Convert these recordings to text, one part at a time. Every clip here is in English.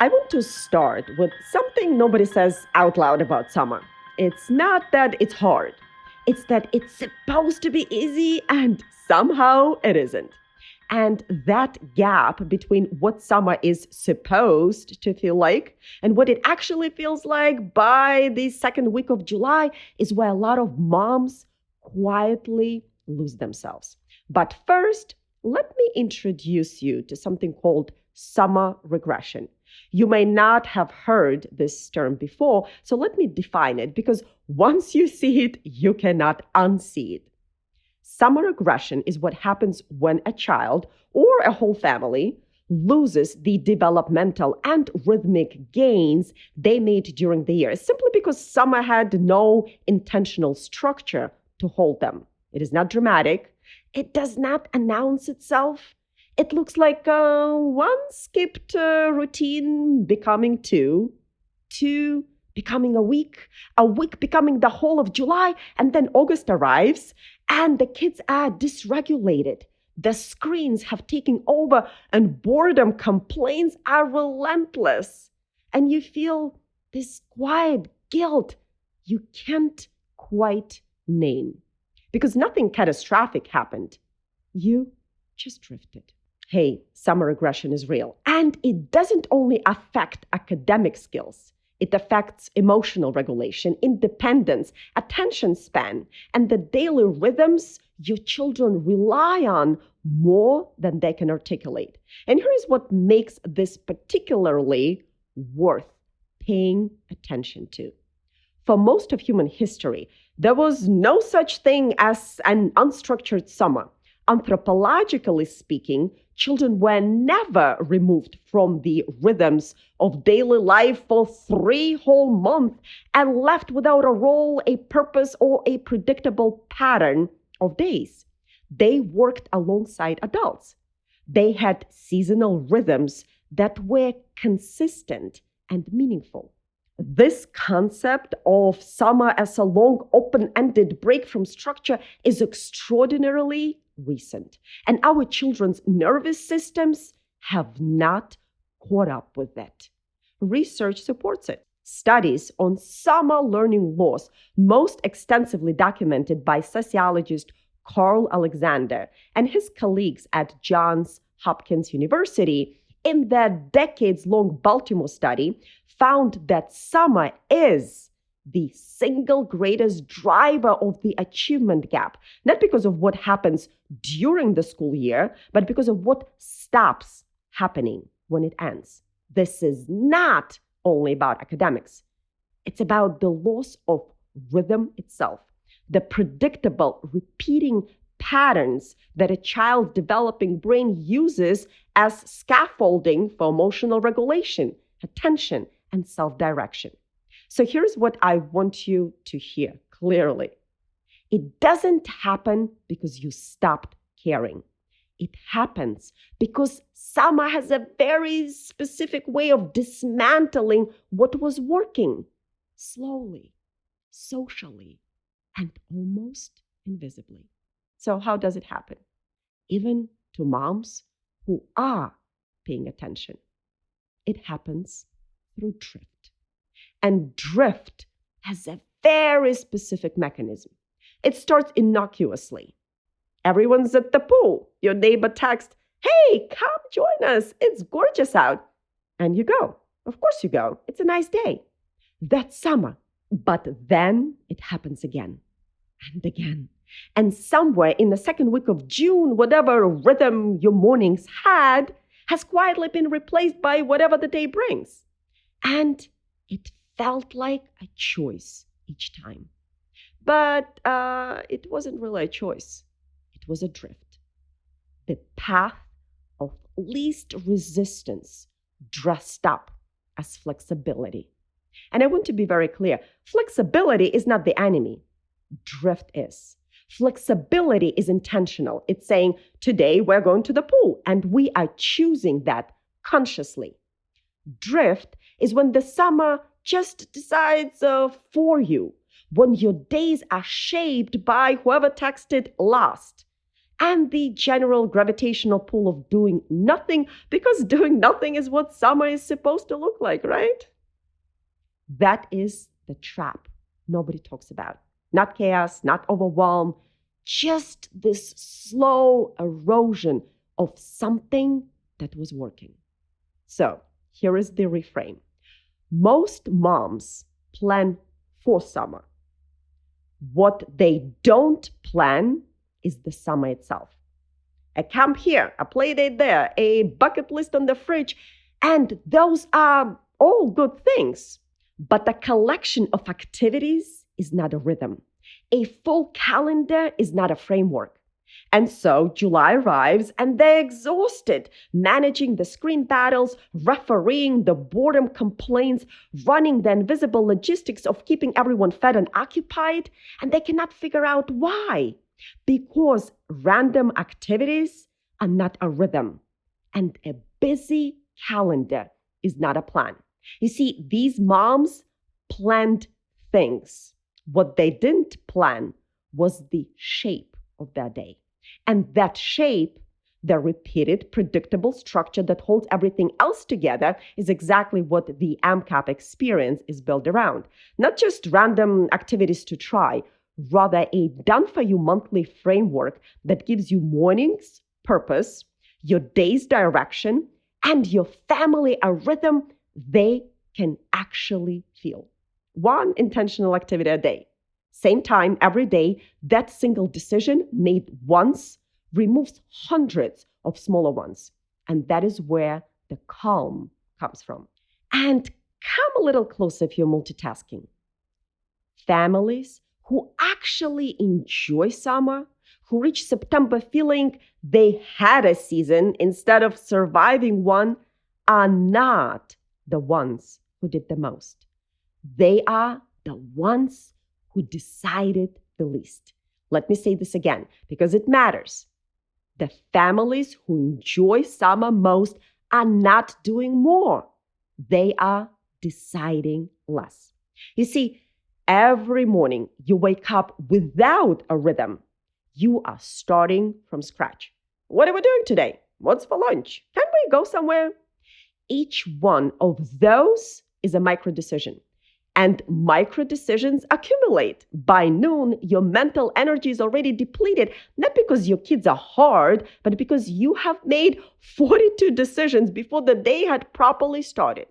I want to start with something nobody says out loud about summer. It's not that it's hard, it's that it's supposed to be easy and somehow it isn't. And that gap between what summer is supposed to feel like and what it actually feels like by the second week of July is where a lot of moms quietly lose themselves. But first, let me introduce you to something called summer regression. You may not have heard this term before, so let me define it because once you see it, you cannot unsee it. Summer regression is what happens when a child or a whole family loses the developmental and rhythmic gains they made during the year, simply because summer had no intentional structure to hold them. It is not dramatic. It does not announce itself. It looks like one skipped routine becoming two becoming a week becoming the whole of July, and then August arrives, and the kids are dysregulated. The screens have taken over, and boredom complaints are relentless. And you feel this quiet guilt you can't quite name. Because nothing catastrophic happened. You just drifted. Hey, summer regression is real. And it doesn't only affect academic skills. It affects emotional regulation, independence, attention span, and the daily rhythms your children rely on more than they can articulate. And here is what makes this particularly worth paying attention to. For most of human history, there was no such thing as an unstructured summer. Anthropologically speaking, children were never removed from the rhythms of daily life for 3 whole months and left without a role, a purpose, or a predictable pattern of days. They worked alongside adults. They had seasonal rhythms that were consistent and meaningful. This concept of summer as a long, open-ended break from structure is extraordinarily recent. And our children's nervous systems have not caught up with that. Research supports it. Studies on summer learning loss, most extensively documented by sociologist Carl Alexander and his colleagues at Johns Hopkins University, in their decades-long Baltimore study, found that summer is the single greatest driver of the achievement gap, not because of what happens during the school year, but because of what stops happening when it ends. This is not only about academics. It's about the loss of rhythm itself, the predictable, repeating patterns that a child's developing brain uses as scaffolding for emotional regulation, attention, and self-direction. So here's what I want you to hear clearly. It doesn't happen because you stopped caring. It happens because summer has a very specific way of dismantling what was working slowly, socially, and almost invisibly. So how does it happen? Even to moms who are paying attention. It happens through drift. And drift has a very specific mechanism. It starts innocuously. Everyone's at the pool. Your neighbor texts, "Hey, come join us. It's gorgeous out." And you go. Of course you go. It's a nice day. That's summer. But then it happens again and again. And somewhere in the second week of June, whatever rhythm your mornings had has quietly been replaced by whatever the day brings. And it felt like a choice each time. But it wasn't really a choice. It was a drift. The path of least resistance dressed up as flexibility. And I want to be very clear. Flexibility is not the enemy. Drift is. Flexibility is intentional. It's saying, today we're going to the pool, and we are choosing that consciously. Drift is when the summer just decides for you, when your days are shaped by whoever texted last. and the general gravitational pull of doing nothing, because doing nothing is what summer is supposed to look like, right? That is the trap nobody talks about. Not chaos, not overwhelm, just this slow erosion of something that was working. So here is the reframe. Most moms plan for summer. What they don't plan is the summer itself. A camp here, a play date there, a bucket list on the fridge, and those are all good things. But a collection of activities is not a rhythm. A full calendar is not a framework. And so July arrives and they're exhausted, managing the screen battles, refereeing the boredom complaints, running the invisible logistics of keeping everyone fed and occupied, and they cannot figure out why. Because random activities are not a rhythm, and a busy calendar is not a plan. You see, these moms planned things. What they didn't plan was the shape of their day. And that shape, the repeated, predictable structure that holds everything else together, is exactly what the MKAP experience is built around. Not just random activities to try, rather a done-for-you monthly framework that gives you mornings, purpose, your day's direction, and your family a rhythm they can actually feel. One intentional activity a day. Same time every day, that single decision made once removes hundreds of smaller ones. And that is where the calm comes from. And come a little closer if you're multitasking. Families who actually enjoy summer, who reach September feeling they had a season instead of surviving one, are not the ones who did the most. They are the ones who decided the least. Let me say this again, because it matters. The families who enjoy summer most are not doing more. They are deciding less. You see, every morning you wake up without a rhythm. You are starting from scratch. What are we doing today? What's for lunch? Can we go somewhere? Each one of those is a micro decision. And micro decisions accumulate. By noon, your mental energy is already depleted, not because your kids are hard, but because you have made 42 decisions before the day had properly started.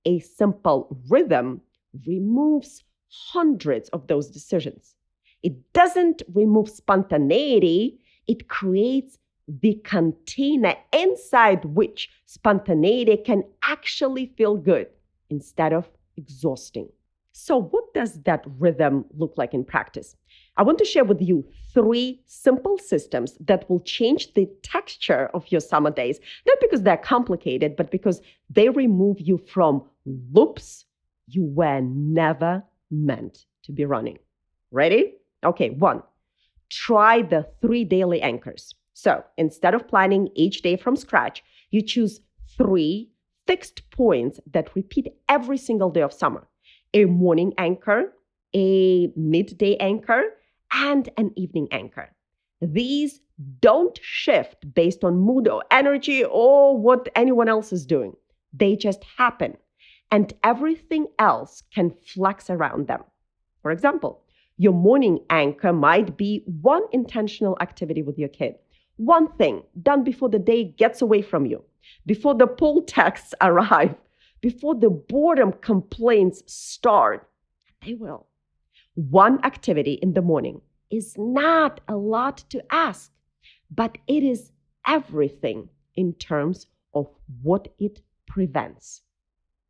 A simple rhythm removes hundreds of those decisions. It doesn't remove spontaneity, it creates the container inside which spontaneity can actually feel good instead of exhausting. So what does that rhythm look like in practice? I want to share with you 3 simple systems that will change the texture of your summer days, not because they're complicated, but because they remove you from loops you were never meant to be running. Ready? Okay, 1, try the 3 daily anchors. So instead of planning each day from scratch, you choose 3 fixed points that repeat every single day of summer. A morning anchor, a midday anchor, and an evening anchor. These don't shift based on mood or energy or what anyone else is doing. They just happen, and everything else can flex around them. For example, your morning anchor might be one intentional activity with your kid. One thing done before the day gets away from you, before the pull texts arrive, before the boredom complaints start. They will. One activity in the morning is not a lot to ask, but it is everything in terms of what it prevents.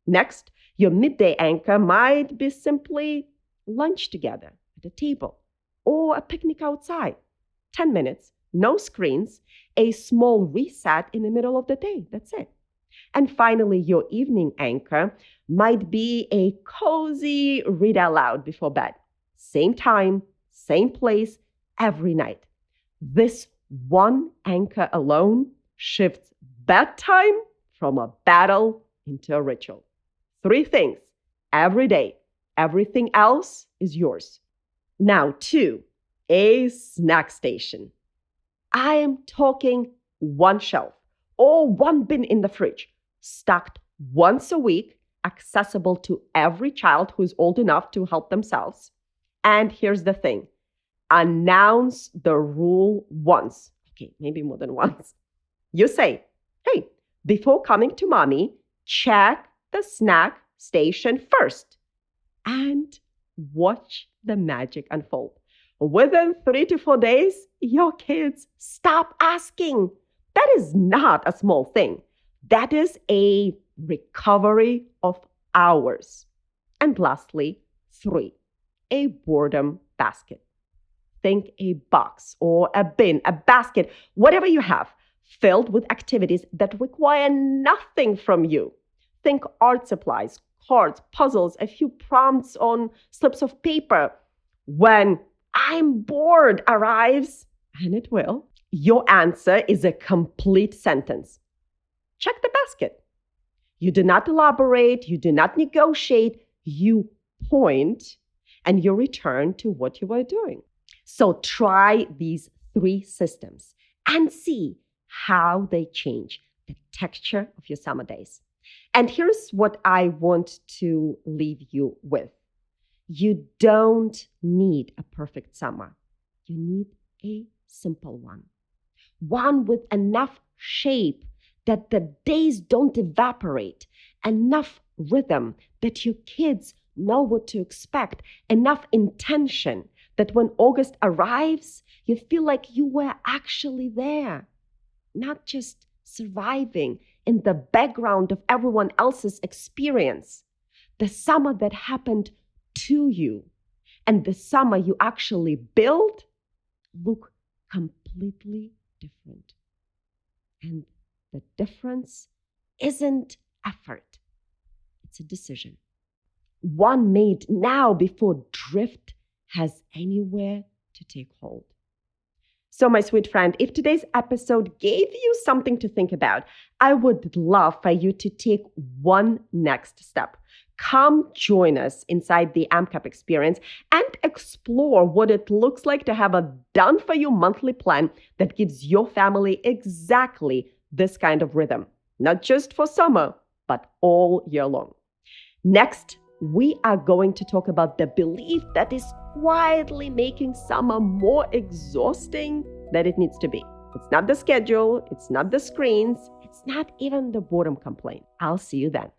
Next, your midday anchor might be simply lunch together at a table or a picnic outside. 10 minutes, no screens, a small reset in the middle of the day. That's it. And finally, your evening anchor might be a cozy read aloud before bed. Same time, same place, every night. This one anchor alone shifts bedtime from a battle into a ritual. 3 things every day. Everything else is yours. Now, 2, a snack station. I am talking one shelf or one bin in the fridge, stocked once a week, accessible to every child who's old enough to help themselves. And here's the thing. Announce the rule once. Okay, maybe more than once. You say, hey, before coming to mommy, check the snack station first and watch the magic unfold. Within 3 to 4 days, your kids stop asking. That is not a small thing. That is a recovery of hours. And lastly, 3, a boredom basket. Think a box or a bin, a basket, whatever you have, filled with activities that require nothing from you. Think art supplies, cards, puzzles, a few prompts on slips of paper. When I'm bored arrives, and it will, your answer is a complete sentence. Check the basket. You do not elaborate, you do not negotiate, you point, and you return to what you were doing. So try these 3 systems and see how they change the texture of your summer days. And here's what I want to leave you with. You don't need a perfect summer. You need a simple one. One with enough shape that the days don't evaporate, enough rhythm that your kids know what to expect, enough intention that when August arrives, you feel like you were actually there, not just surviving in the background of everyone else's experience. The summer that happened to you and the summer you actually build look completely different. And the difference isn't effort, it's a decision. One made now before drift has anywhere to take hold. So, my sweet friend, if today's episode gave you something to think about, I would love for you to take one next step. Come join us inside the MKAP experience and explore what it looks like to have a done-for-you monthly plan that gives your family exactly this kind of rhythm, not just for summer, but all year long. Next, we are going to talk about the belief that is quietly making summer more exhausting than it needs to be. It's not the schedule, it's not the screens, it's not even the boredom complaint. I'll see you then.